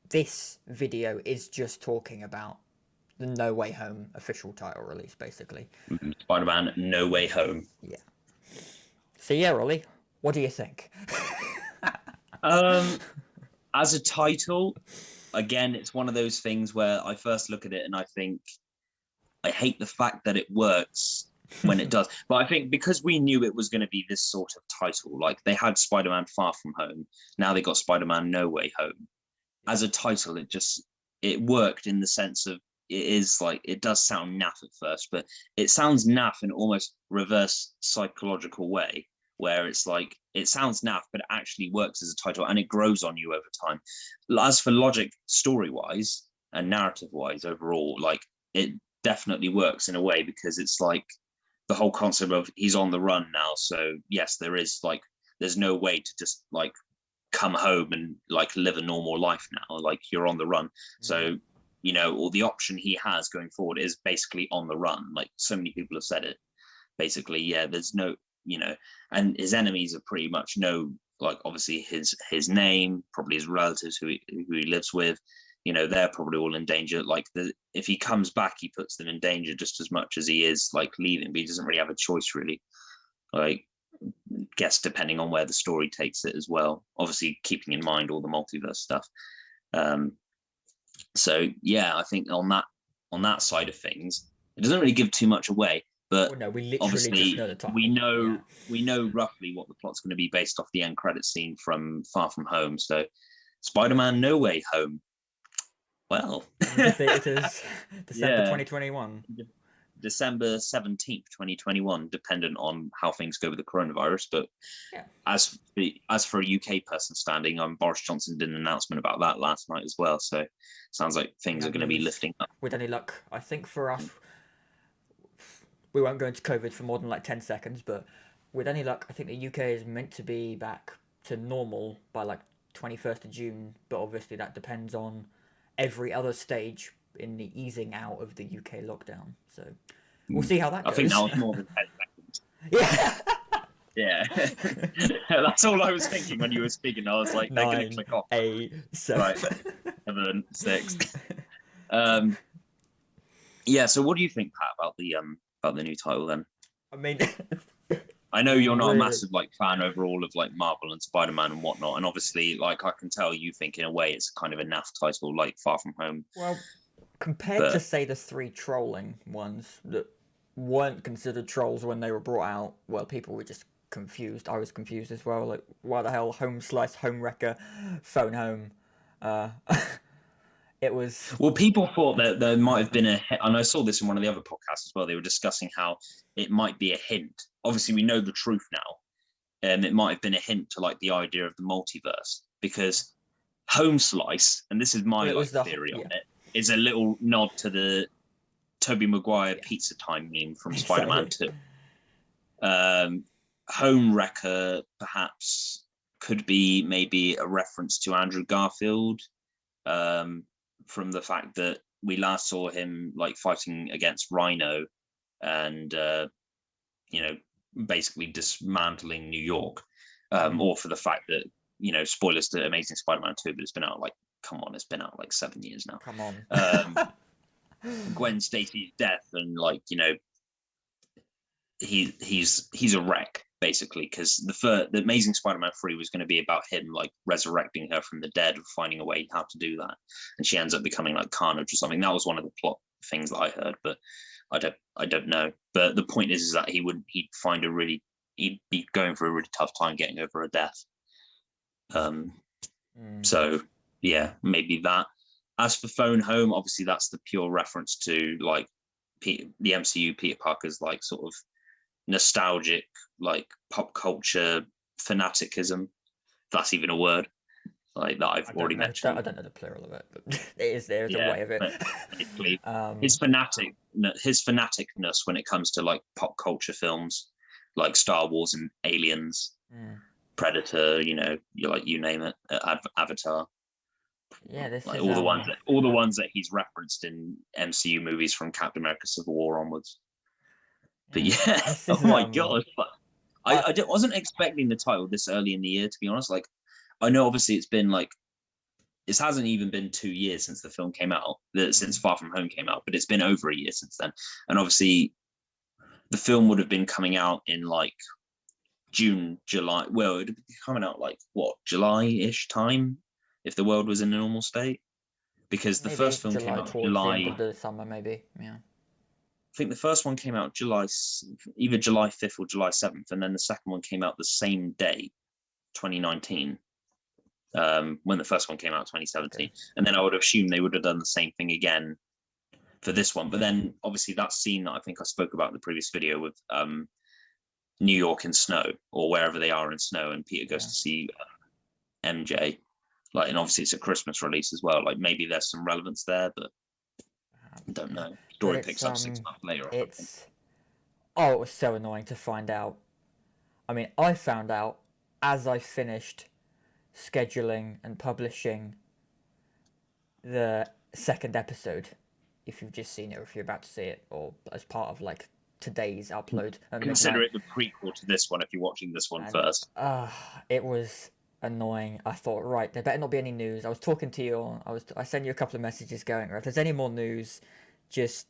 this video is just talking about the No Way Home official title release, basically. Spider-Man No Way Home. Yeah. So yeah, Ollie, what do you think? As a title, again, it's one of those things where I first look at it and I think I hate the fact that it works when it does. But I think because we knew it was going to be this sort of title, like they had Spider-Man Far From Home, now they got Spider-Man No Way Home. As a title, it worked in the sense of it is like it does sound naff at first, but it sounds naff in almost reverse psychological way, where it's like it sounds naff, but it actually works as a title and it grows on you over time. As for logic, story-wise and narrative-wise, overall, like it definitely works in a way because it's like the whole concept of he's on the run now. So yes, there's no way to just like come home and like live a normal life now. Like you're on the run. So or the option he has going forward is basically on the run. Like so many people have said it. Basically, yeah, there's no, and his enemies are pretty much like obviously his name, probably his relatives who he lives with, they're probably all in danger. Like if he comes back, he puts them in danger just as much as he is like leaving, but he doesn't really have a choice really. Like, guess depending on where the story takes it as well. Obviously, keeping in mind all the multiverse stuff. So yeah, I think on that side of things, it doesn't really give too much away. But no, we literally obviously just know the title. we know roughly what the plot's going to be based off the end credit scene from Far From Home. So Spider-Man No Way Home. Well, it is December 2021. December 17th, 2021, dependent on how things go with the coronavirus. But as for a UK person standing, Boris Johnson did an announcement about that last night as well. So sounds like things are going to be lifting up. With any luck, I think for us, we won't go into COVID for more than like 10 seconds, but with any luck, I think the UK is meant to be back to normal by like 21st of June. But obviously that depends on every other stage in the easing out of the UK lockdown. So we'll see how that goes. I think that was more than 10 seconds. Yeah. That's all I was thinking when you were speaking. I was like, they're going to click off. 8, 7. Right. 7, 6. Yeah, so what do you think, Pat, about the new title then? I mean, I know you're not a massive like fan overall of like Marvel and Spider-Man and whatnot, and obviously like I can tell you think in a way it's kind of a naff title like Far From Home. Well, compared to say the 3 trolling ones that weren't considered trolls when they were brought out, well, people were just confused. I was confused as well. Like, why the hell Home Slice, Home Wrecker, Phone Home? It was... Well, people thought that there might have been and I saw this in one of the other podcasts as well, they were discussing how it might be a hint. Obviously, we know the truth now, and it might have been a hint to like the idea of the multiverse, because Home Slice, and this is my theory on it, is a little nod to the Tobey Maguire Pizza Time meme from Spider-Man 2. Home Wrecker perhaps could be maybe a reference to Andrew Garfield, from the fact that we last saw him like fighting against Rhino and basically dismantling New York, or for the fact that spoilers to Amazing Spider-Man 2, but it's been out it's been out like 7 years now. Come on. Gwen Stacy's death, and he's a wreck basically, because the Amazing Spider-Man 3 was going to be about him like resurrecting her from the dead, finding a way how to do that, and she ends up becoming like Carnage or something. That was one of the plot things that I heard, but I don't know. But the point is that he'd be going through a really tough time getting over a death. So yeah, maybe that. As for Phone Home, obviously that's the pure reference to like the MCU, Peter Parker's like sort of nostalgic like pop culture fanaticism, if that's even a word, like that I've already mentioned. I don't know the plural of it, but there's a way of it. His fanaticness when it comes to like pop culture films like Star Wars and Aliens, Predator, you name it, Avatar. Yeah, this like is all the ones that he's referenced in MCU movies from Captain America: Civil War onwards. But yeah, oh my god! I wasn't expecting the title this early in the year, to be honest. Like, I know obviously it's been like it hasn't even been 2 years since the film came out, since Far From Home came out, but it's been over a year since then. And obviously, the film would have been coming out in like June, July. Well, it would be coming out like what, July-ish time, if the world was in a normal state. Because the Maybe first film July came out towards the end July. of the summer, maybe. Yeah. I think the first one came out either July 5th or July 7th, and then the second one came out the same day, 2019. When the first one came out, 2017, and then I would assume they would have done the same thing again for this one. But then obviously that scene that I think I spoke about in the previous video with New York in snow, or wherever they are in snow, and Peter goes to see MJ, like, and obviously it's a Christmas release as well. Like maybe there's some relevance there, but I don't know. Story picks up 6 months later. It was so annoying to find out. I mean, I found out as I finished scheduling and publishing the second episode, if you've just seen it or if you're about to see it, or as part of like today's upload. Consider it the prequel to this one if you're watching this one first. It was annoying. I thought, right, there better not be any news. I was talking to you, I sent you a couple of messages going, if there's any more news, just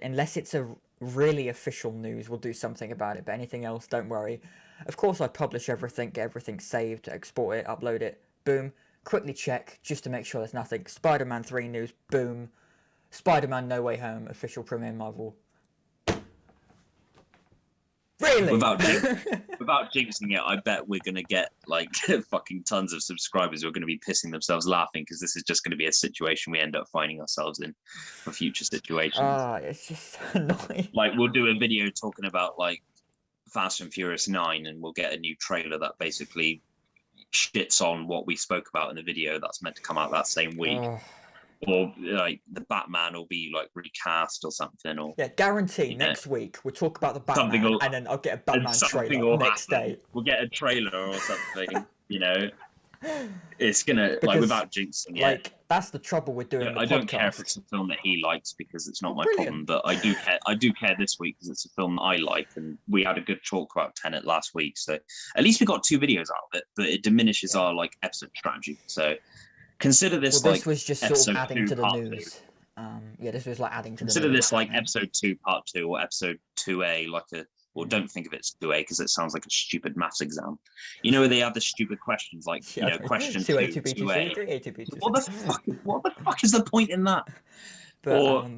unless it's a really official news, we'll do something about it, but anything else, don't worry. Of course, I publish everything, get everything saved, export it, upload it, boom, quickly check just to make sure there's nothing. Spider-Man 3 news, boom. Spider-Man No Way Home, official premiere Marvel. Really? Without jinxing it, I bet we're gonna get like fucking tons of subscribers who are gonna be pissing themselves laughing, because this is just gonna be a situation we end up finding ourselves in for future situations. It's just annoying. Like we'll do a video talking about like Fast and Furious 9, and we'll get a new trailer that basically shits on what we spoke about in the video that's meant to come out that same week. Or like the Batman will be like recast or something, or guarantee next week we'll talk about the Batman, and then I'll get a Batman trailer next day. We'll get a trailer or something. It's gonna, like, without jinxing it. Like, that's the trouble with doing. I don't care if it's a film that he likes, because it's not my problem. But I do care. I do care this week because it's a film that I like, and we had a good talk about Tenet last week. So at least we got 2 videos out of it, but it diminishes our like episode strategy. So consider this this was just sort of adding to the news. 2. This was like adding to. Consider this like episode 2, part 2, or episode 2A, like a. Or don't think of it as 2A, because it sounds like a stupid maths exam. You know where they have the stupid questions, like question 2A, 2A. What the fuck is the point in that? But, or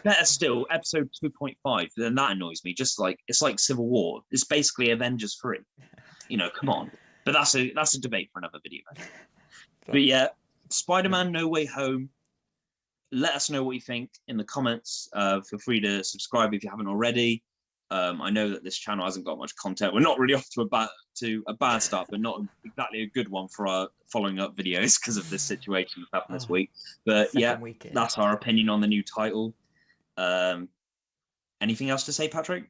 better still, episode 2.5. Then that annoys me. Just like, it's like Civil War. It's basically Avengers 3. Come on. But that's a debate for another video. But yeah, Spider-Man No Way Home. Let us know what you think in the comments. Feel free to subscribe if you haven't already. I know that this channel hasn't got much content. We're not really off to a bad start, but not exactly a good one for our following up videos because of this situation that happened this week. But yeah, that's our opinion on the new title. Anything else to say, Patrick?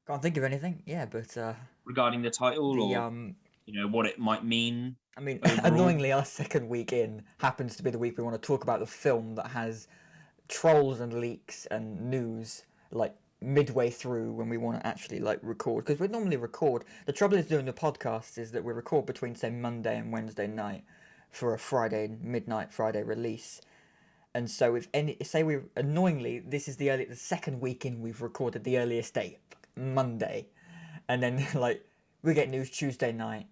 Can't think of anything. Yeah, but regarding the title, or what it might mean. I mean, annoyingly, our second week in happens to be the week we want to talk about the film that has trolls and leaks and news like midway through when we want to actually like record, because we normally record. The trouble is doing the podcast is that we record between, say, Monday and Wednesday night for a midnight Friday release. And so if annoyingly, this is the second week in we've recorded the earliest date, Monday, and then like we get news Tuesday night,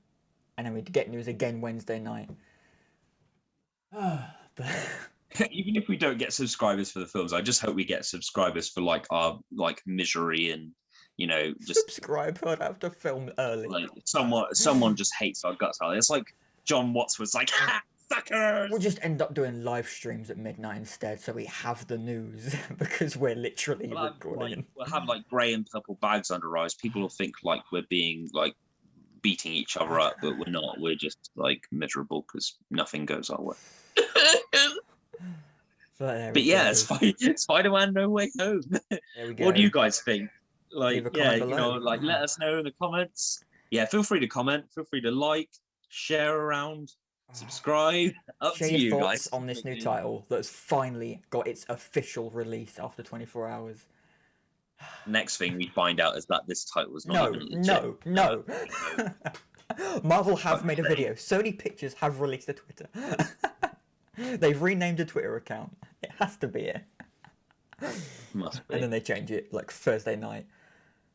and then we get news again Wednesday night. Even if we don't get subscribers for the films, I just hope we get subscribers for like our like misery and just subscribe. I'd have to film early. Like someone just hates our guts out. It's like John Watts was like, ha, suckers. We'll just end up doing live streams at midnight instead, so we have the news because we're literally recording. We'll have like grey and purple bags under our eyes. People will think like we're being like beating each other up, but we're not. We're just like miserable because nothing goes our way. But yeah, Spider-Man No Way Home. What do you guys think? Like, like let us know in the comments. Yeah, feel free to comment. Feel free to like, share around, subscribe. Up share to you thoughts guys on this new title that's finally got its official release after 24 hours. Next thing we find out is that this title was not even legit. No. Marvel have made a video. Sony Pictures have released a Twitter. They've renamed a Twitter account. It has to be it. Must be. And then they change it like Thursday night.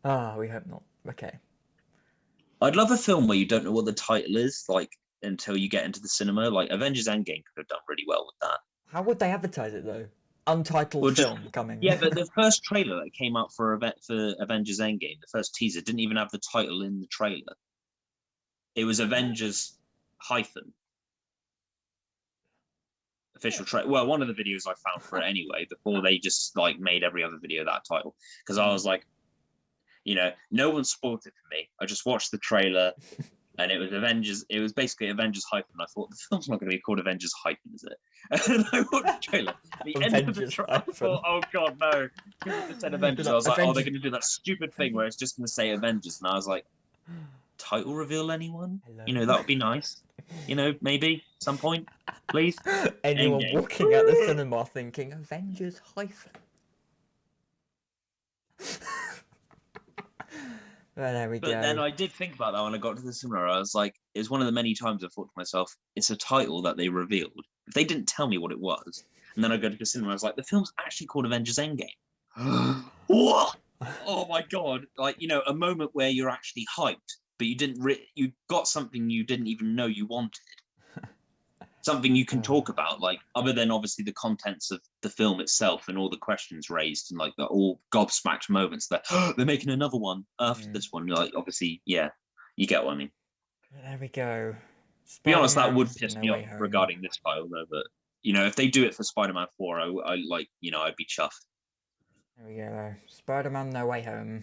Ah, we hope not. Okay. I'd love a film where you don't know what the title is, like, until you get into the cinema. Like Avengers Endgame could have done really well with that. How would they advertise it though? Untitled Well, just- film coming. Yeah, but the first trailer that came out for Avengers Endgame, the first teaser, didn't even have the title in the trailer. It was Avengers hyphen official trailer. Well, one of the videos I found for it anyway, before they just like made every other video that title, because I was like, you know, no one spoiled it for me. I just watched the trailer, and it was Avengers. It was basically Avengers hyphen. I thought the film's not going to be called Avengers hyphen, is it? And I watched the trailer. The end of the Avengers trailer, I thought, oh god, no! Because it said Avengers, I was like, oh, they're going to do that stupid thing where it's just going to say Avengers, and I was like, title reveal anyone? Hello. You know, that would be nice. You know, maybe some point, please. Anyone Endgame. walking out the cinema thinking Avengers hyphen. Well, there we But go. then I did think about that when I got to the cinema. I was like, it's one of the many times I thought to myself, it's a title that they revealed. If they didn't tell me what it was, and then I go to the cinema, I was like, the film's actually called Avengers Endgame. What? Oh my god! Like, you know, a moment where you're actually hyped, but you didn't. You got something you didn't even know you wanted. Something you can talk about, like other than obviously the contents of the film itself and all the questions raised and like the all gobsmacked moments that they're making another one after this one. Like, obviously, yeah, you get what I mean. There we go. To be honest, that Spider-Man would piss No me Way off Home. regarding this title, though. But you know, if they do it for Spider-Man 4, I like, you know, I'd be chuffed. There we go. Spider-Man No Way Home.